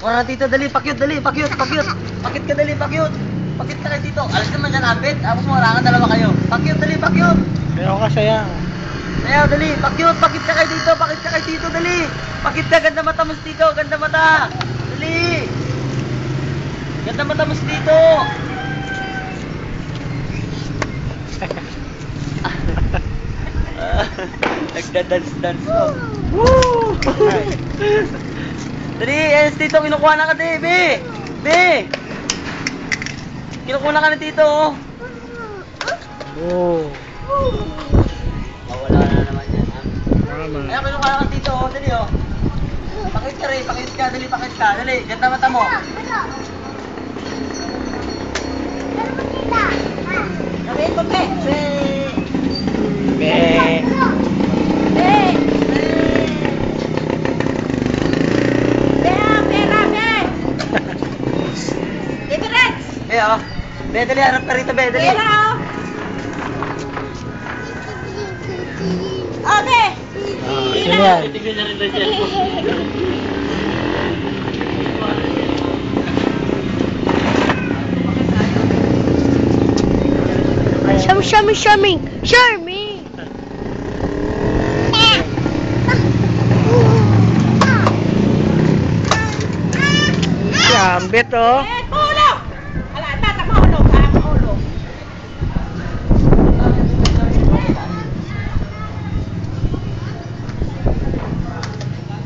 Wala na dito, dali, pakyut, dali, pakyut. Pakit ka, dali, pakyut. Pakit ka kayo dito. Alas naman dyan, apit. Tapos mo, harangan dalawa kayo. Pakyut, dali, pakyut. Sayaw ka, sayaw. Sayaw, dali, pakyut. Pakit ka kayo dito, dali. Pakit ka, ganda mata mo dito, ganda mata. Dali. Ganda mata mo dito. Nagda-dance mo. Woo! Dali, ayos dito, kinukuha na ka, di, Be! Kinukuha na ka na dito, oh. Oh. Wala na naman yan, ha? Tama. Ayun, kinukuha na ka dito, oh, dali, oh. Pakit ka rin, pakit ka, dali, ganda mata mo. Sabihin mo, Be! Be. Be, oh. Be, dali, harap ka rito, Be, dali. Okay. Sino yan? Show me. Sambit, oh. Mahulog! Wala, bata, mahulog. Mahulog.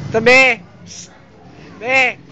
Ito, Be. Be.